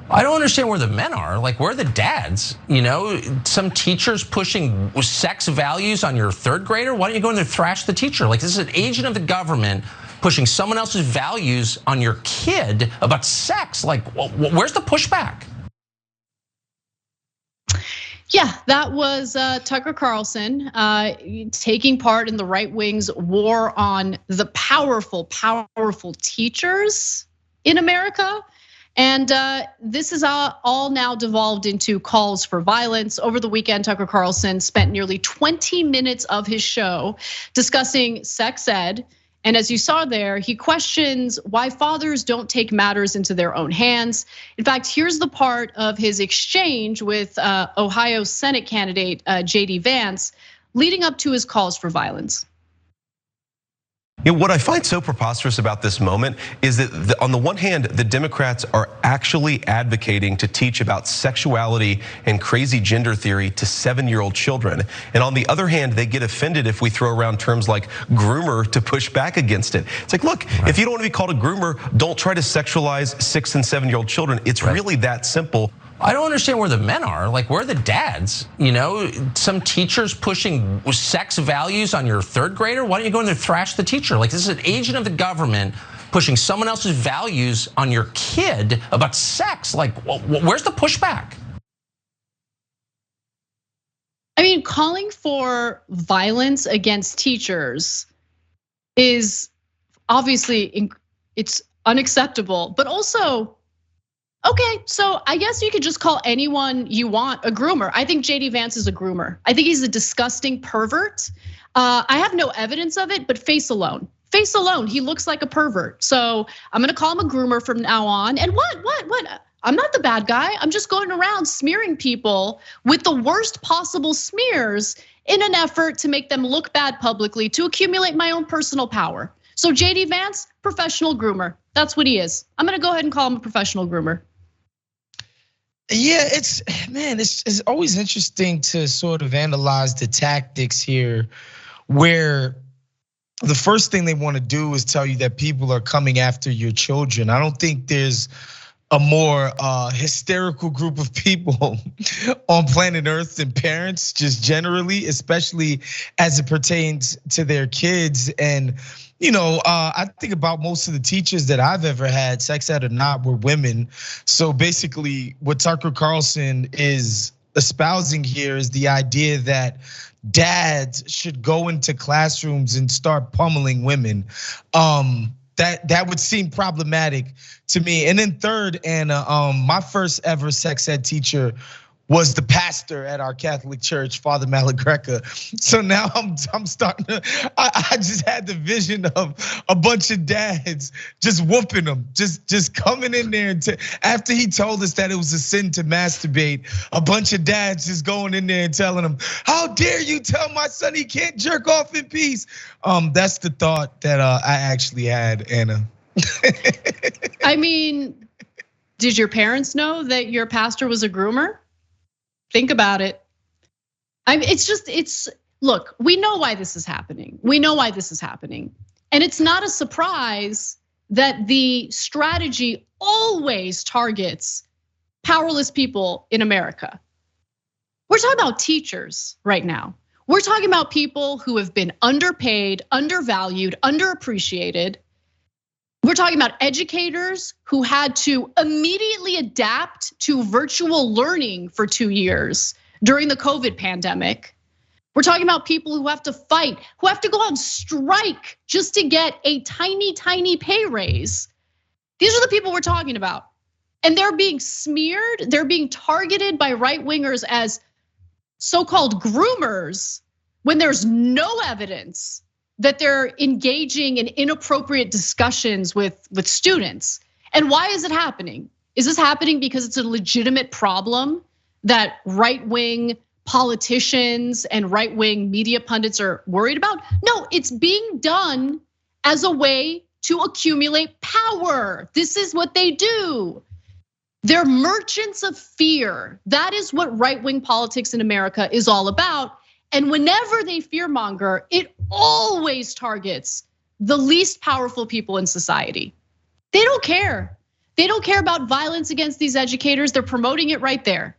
I don't understand where the men are. Like, where are the dads? You know, some teachers pushing sex values on your third grader. Why don't you go in there and thrash the teacher? Like, this is an agent of the government pushing someone else's values on your kid about sex. Like, where's the pushback? Yeah, that was Tucker Carlson taking part in the right wing's war on the powerful teachers in America. And this is all now devolved into calls for violence. Over the weekend, Tucker Carlson spent nearly 20 minutes of his show discussing sex ed. And as you saw there, he questions why fathers don't take matters into their own hands. In fact, here's the part of his exchange with Ohio Senate candidate JD Vance leading up to his calls for violence. You know, what I find so preposterous about this moment is that on the one hand, the Democrats are actually advocating to teach about sexuality and crazy gender theory to 7-year-old children. And on the other hand, they get offended if we throw around terms like groomer to push back against it. It's like, look, if you don't want to be called a groomer, don't try to sexualize 6 and 7-year-old children. It's really that simple. I don't understand where the men are. Like, where are the dads? You know, some teachers pushing sex values on your third grader. Why don't you go in there and thrash the teacher? Like, this is an agent of the government pushing someone else's values on your kid about sex. Like, where's the pushback? I mean, calling for violence against teachers is obviously, it's unacceptable, but also, okay, so I guess you could just call anyone you want a groomer. I think JD Vance is a groomer. I think he's a disgusting pervert. I have no evidence of it, but face alone, he looks like a pervert. So I'm gonna call him a groomer from now on. And what? I'm not the bad guy. I'm just going around smearing people with the worst possible smears in an effort to make them look bad publicly, to accumulate my own personal power. So JD Vance, professional groomer. That's what he is. I'm gonna go ahead and call him a professional groomer. Yeah, it's always interesting to sort of analyze the tactics here, where the first thing they want to do is tell you that people are coming after your children. I don't think there's a more hysterical group of people on planet Earth than parents, just generally, especially as it pertains to their kids. And you know, I think about most of the teachers that I've ever had, sex ed or not, were women. So basically, what Tucker Carlson is espousing here is the idea that dads should go into classrooms and start pummeling women. That would seem problematic to me. And then third, Anna, my first ever sex ed teacher was the pastor at our Catholic church, Father Malagreca. So now I'm starting to, I just had the vision of a bunch of dads just whooping them, just coming in there and after he told us that it was a sin to masturbate, a bunch of dads just going in there and telling him, how dare you tell my son he can't jerk off in peace? That's the thought that I actually had, Anna. I mean, did your parents know that your pastor was a groomer? Think about it. I mean, look, we know why this is happening. And it's not a surprise that the strategy always targets powerless people in America. We're talking about teachers right now. We're talking about people who have been underpaid, undervalued, underappreciated. We're talking about educators who had to immediately adapt to virtual learning for 2 years during the COVID pandemic. We're talking about people who have to fight, who have to go on strike just to get a tiny pay raise. These are the people we're talking about. And they're being smeared, they're being targeted by right wingers as so-called groomers when there's no evidence that they're engaging in inappropriate discussions with students. And why is it happening? Is this happening because it's a legitimate problem that right-wing politicians and right-wing media pundits are worried about? No, it's being done as a way to accumulate power. This is what they do. They're merchants of fear. That is what right-wing politics in America is all about. And whenever they fearmonger, it always targets the least powerful people in society. They don't care. They don't care about violence against these educators. They're promoting it right there.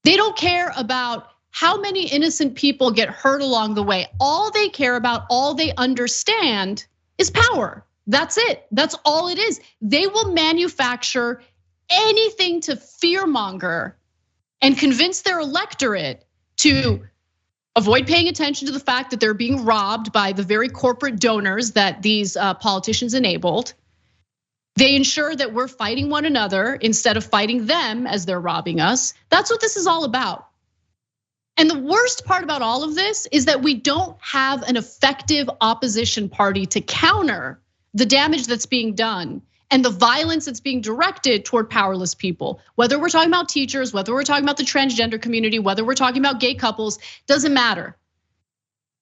They don't care about how many innocent people get hurt along the way. All they care about, all they understand is power. That's it. That's all it is. They will manufacture anything to fearmonger and convince their electorate to avoid paying attention to the fact that they're being robbed by the very corporate donors that these politicians enabled. They ensure that we're fighting one another instead of fighting them as they're robbing us. That's what this is all about. And the worst part about all of this is that we don't have an effective opposition party to counter the damage that's being done and the violence that's being directed toward powerless people. Whether we're talking about teachers, whether we're talking about the transgender community, whether we're talking about gay couples, doesn't matter.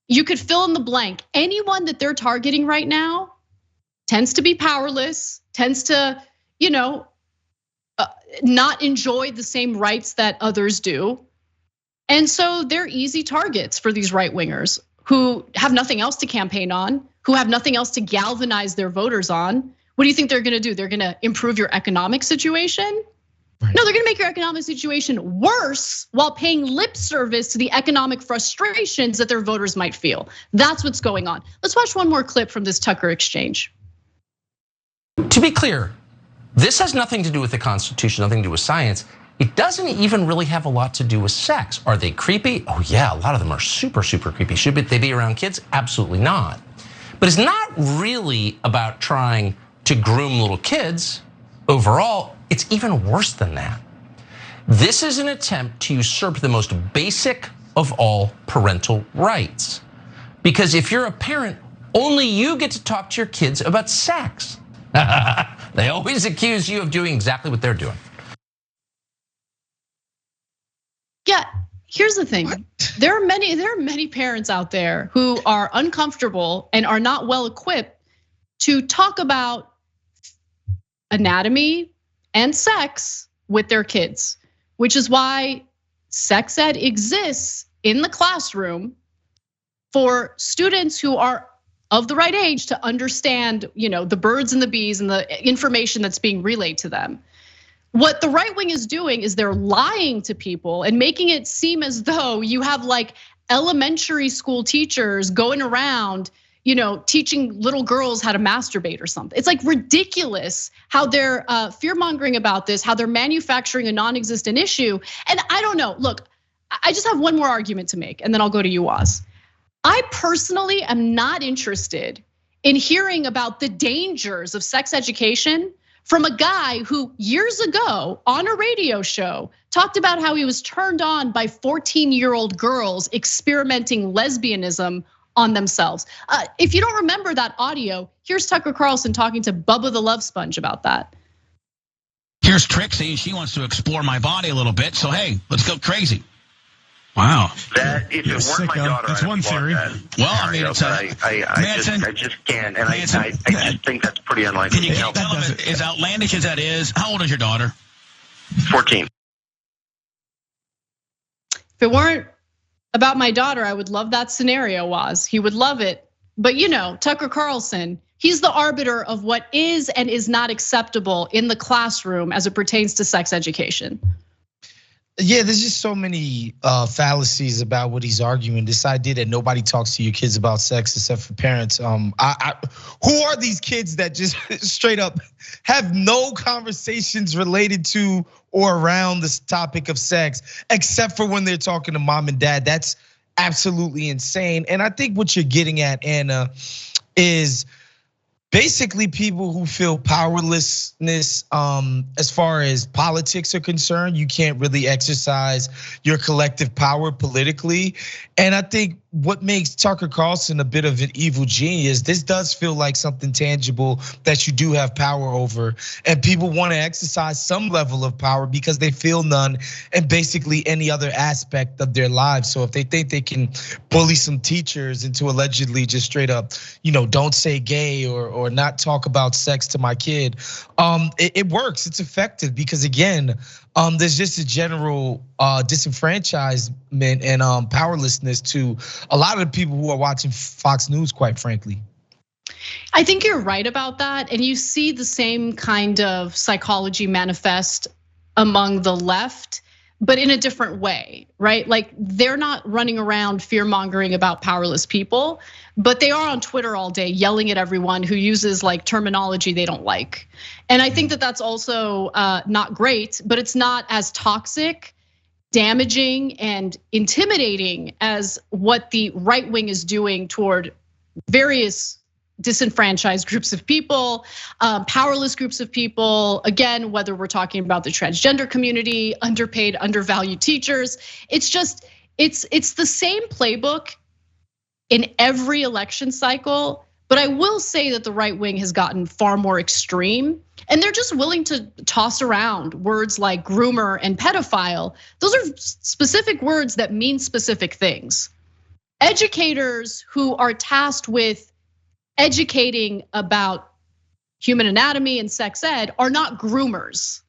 You could fill in the blank. Anyone that they're targeting right now tends to be powerless, tends to, not enjoy the same rights that others do. And so they're easy targets for these right wingers who have nothing else to campaign on, who have nothing else to galvanize their voters on. What do you think they're gonna do? They're gonna improve your economic situation? Right. No, they're gonna make your economic situation worse while paying lip service to the economic frustrations that their voters might feel. That's what's going on. Let's watch one more clip from this Tucker exchange. To be clear, this has nothing to do with the Constitution, nothing to do with science. It doesn't even really have a lot to do with sex. Are they creepy? Oh yeah, a lot of them are super, super creepy. Should they be around kids? Absolutely not. But it's not really about trying to groom little kids. Overall, it's even worse than that. This is an attempt to usurp the most basic of all parental rights. Because if you're a parent, only you get to talk to your kids about sex. They always accuse you of doing exactly what they're doing. Yeah, here's the thing. There are many parents out there who are uncomfortable and are not well equipped to talk about anatomy and sex with their kids, which is why sex ed exists in the classroom for students who are of the right age to understand, the birds and the bees and the information that's being relayed to them. What the right wing is doing is they're lying to people and making it seem as though you have like elementary school teachers going around, teaching little girls how to masturbate or something. It's like ridiculous how they're fear-mongering about this, how they're manufacturing a non-existent issue. And I don't know, look, I just have one more argument to make and then I'll go to you, Oz. I personally am not interested in hearing about the dangers of sex education from a guy who years ago on a radio show talked about how he was turned on by 14-year-old girls experimenting lesbianism on themselves. If you don't remember that audio, here's Tucker Carlson talking to Bubba the Love Sponge about that. Here's Trixie, she wants to explore my body a little bit, so hey, let's go crazy. Wow. That if it weren't my daughter, that's one theory. Well, I mean, it's I just can't, and I just think that's pretty unlikely. Can you tell them as outlandish as that is? How old is your daughter? 14. If it weren't about my daughter, I would love that scenario, Waz. He would love it. But Tucker Carlson, he's the arbiter of what is and is not acceptable in the classroom as it pertains to sex education. Yeah, there's just so many fallacies about what he's arguing. This idea that nobody talks to your kids about sex except for parents. Who are these kids that just straight up have no conversations related to or around this topic of sex, except for when they're talking to mom and dad? That's absolutely insane. And I think what you're getting at, Anna, is basically people who feel powerlessness as far as politics are concerned. You can't really exercise your collective power politically. And I think what makes Tucker Carlson a bit of an evil genius, this does feel like something tangible that you do have power over. And people want to exercise some level of power because they feel none in basically any other aspect of their lives. So if they think they can bully some teachers into allegedly just straight up, don't say gay or not talk about sex to my kid, it works, it's effective because again, there's just a general disenfranchisement and powerlessness to a lot of the people who are watching Fox News, quite frankly. I think you're right about that. And you see the same kind of psychology manifest among the left, but in a different way, right? Like they're not running around fear mongering about powerless people, but they are on Twitter all day yelling at everyone who uses like terminology they don't like. And I think that that's also not great, but it's not as toxic, damaging, and intimidating as what the right wing is doing toward various disenfranchised groups of people, powerless groups of people. Again, whether we're talking about the transgender community, underpaid, undervalued teachers, it's just, it's the same playbook in every election cycle. But I will say that the right wing has gotten far more extreme, and they're just willing to toss around words like groomer and pedophile. Those are specific words that mean specific things. Educators who are tasked with educating about human anatomy and sex ed are not groomers.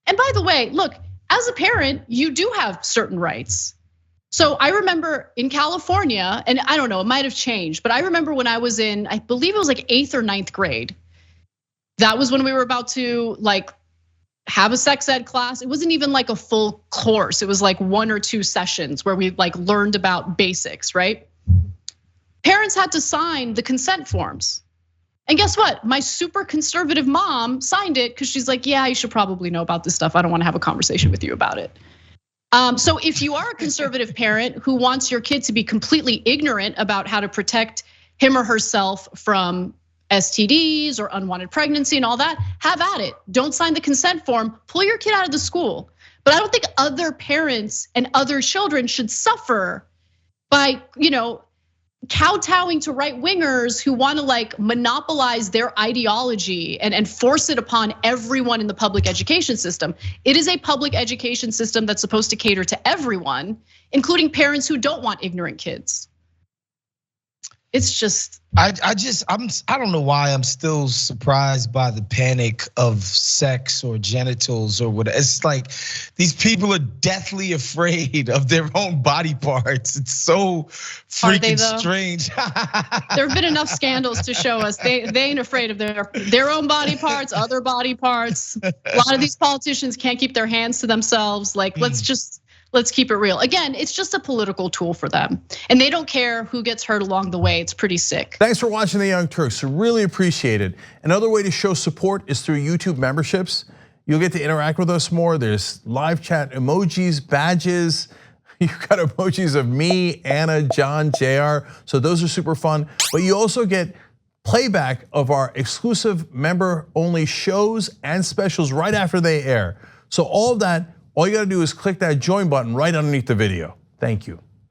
And by the way, look, as a parent, you do have certain rights. So I remember in California, and I don't know, it might have changed, but I remember when I was in, I believe it was like 8th or 9th grade. That was when we were about to like have a sex ed class. It wasn't even like a full course. It was like 1 or 2 sessions where we like learned about basics, right? Parents had to sign the consent forms. And guess what? My super conservative mom signed it because she's like, yeah, you should probably know about this stuff. I don't want to have a conversation with you about it. So if you are a conservative parent who wants your kid to be completely ignorant about how to protect him or herself from STDs or unwanted pregnancy and all that, have at it. Don't sign the consent form, pull your kid out of the school. But I don't think other parents and other children should suffer by, kowtowing to right wingers who want to like monopolize their ideology and force it upon everyone in the public education system. It is a public education system that's supposed to cater to everyone, including parents who don't want ignorant kids. It's just, I don't know why I'm still surprised by the panic of sex or genitals or whatever. It's like these people are deathly afraid of their own body parts. It's so freaking strange. There have been enough scandals to show us they ain't afraid of their own body parts, other body parts. A lot of these politicians can't keep their hands to themselves. Like, let's keep it real. Again, it's just a political tool for them. And they don't care who gets hurt along the way. It's pretty sick. Thanks for watching The Young Turks. Really appreciate it. Another way to show support is through YouTube memberships. You'll get to interact with us more. There's live chat emojis, badges. You've got emojis of me, Anna, John, JR. So those are super fun. But you also get playback of our exclusive member-only shows and specials right after they air. So all of that, all you gotta do is click that join button right underneath the video. Thank you.